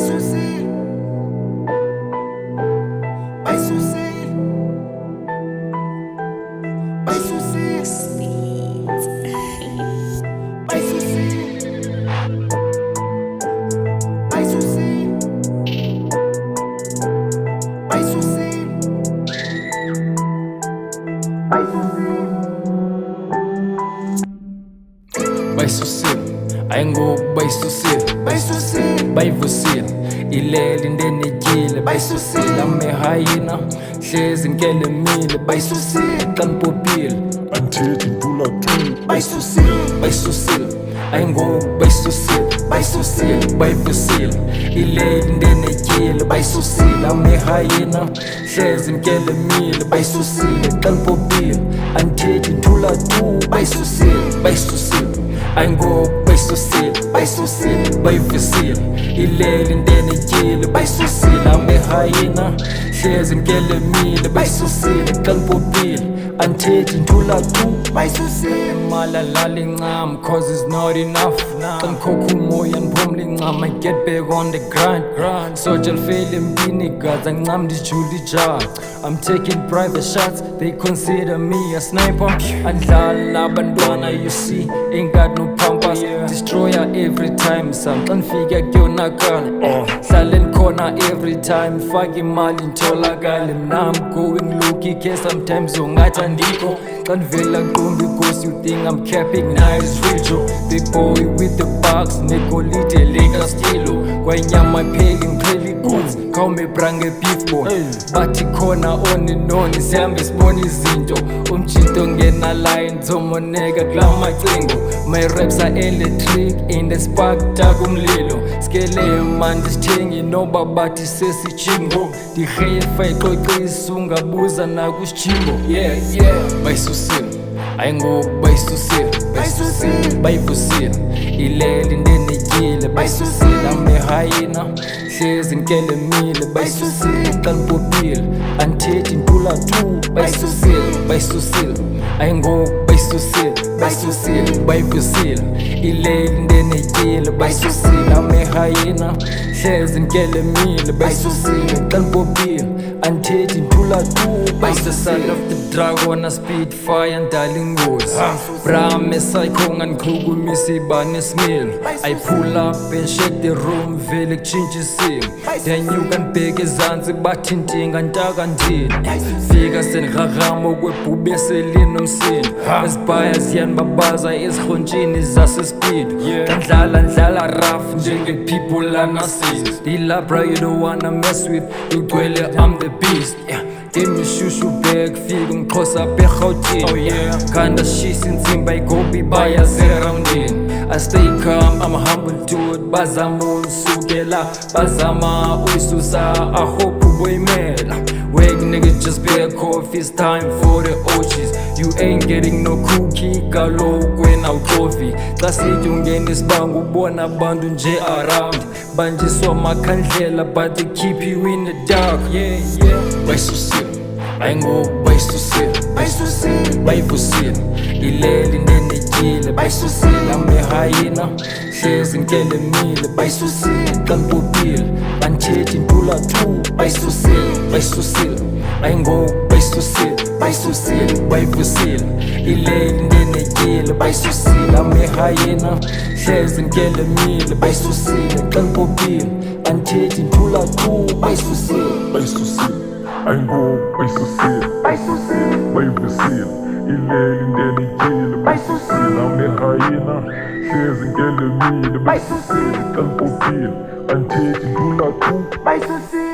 bayisusi, bayisusi, bayisusi, bayisusi, bayisusi, bayisusi, bayisusi, ayingokubayisusi, bayisusi, bayivusile ilele indenekile, bayisusi amehayina hlezi nkelemile, bayisusi xa nipopile andithethi ntula tu bayisusi, bayisusile ayingokubayisusi, bayisusi, bayivusile ilele indenekile, bayisusile amehayina hlezi nkelemile, bayisusile xa nipopile andithethi ntula tu bayisusi, bayisusile ayingokubayisusi, bayisusi, bayivusile ilele indenekile, bayisusile amehayina hlezi nkelemile, bayisusile xa nipopile andithethi ntula tu bayisusi, Malala incam, cause it's not enough. Xa ngikhokha umoya ndiphumle incam, I get back on the grind. Social fail empini guys, ancam ndijule ijaca. I'm taking private shots, they consider me a sniper. Andlala nabantwana, you see, ain't got no pampas. Destroyer every time, son. Xa ndifika kuyonakala, hlale ndikhona every time. Fake imali ntholakale, mna I'm going low-key, ke sometimes ungathi andikho. Xa ndivela ntombi cause you think I'm capping, nice real Joe. Big boy with the box, negolide lekastilo. Kwainyama ipheli ngipheli goods, khawume brange beef boy. Bathi khona on and on, sihambe sibona izinto. Umjito ngena line, zomoneka kula macingo. My raps are electric, in the spark tag umlilo. Skele man disithengi noba bathi sesijingo. Dihefa ixoxisa ungabuza nakusijingo. Yeah, bayisusile ayingokubayisusi, bayisusi, bayivusile ilele indenekile, bayisusile amehayina hlezi nkelemile, bayisusile xa nipopile andithethi ntula tu bayisusile ayingokubayisusi, bayisusi, bayivusile ilele indenekile, bayisusile amehayina hlezi nkelemile, bayisusile xa nipopile andithethi ntula tu. It's the son of the dragon, a speed fire and darling goes. Brahme psycho and Kugu missy banis meal. I pull up and shake the room, vele change sim. Then you can pick his answer, but tinting and tag and tin. Figures and Ragamo with Pubeselinum sin. As bias yan babaza is Honjin is as a speed. And Lala rough, jingle people are not seen. The labra you don't wanna mess with, you dwell, I'm the beast. Give me shushu bag, figure ngixhosa apha eRhawutini. Oh yeah, kinda shisa insimbi ayigobhi bayaze around in. I stay calm, I'm a humble dude. Bazama unsukela, bazama uyisusa, I hope uboyimela. Wake nigga, just back off, it's time for the OGs. You ain't getting no cookie, kaloku wena ucoffee. Xa sithi ungena isibanga ubona abantu nje around. Banjiswa makhandlela, but they keep you in the dark. Bayisusile ayingokubayisusi, bayisusi, bayivusile ilele indenekile, bayisusile amehayina hlezi nkelemile, bayisusile xa nipopile andithethi ntula tu bayisusile ayingokubayisusi, bayisusi, bayivusile ilele indenekile, bayisusile amehayina hlezi nkelemile, bayisusile xa nipopile andithethi ntula tu bayisusi, ayingokubayisusi bayisusi, bayivusile ilele indenekile, bayisusi, amehayina hlezi nkelemile, bayisusi, xa nipopile andithethi ntula tu bayisusi.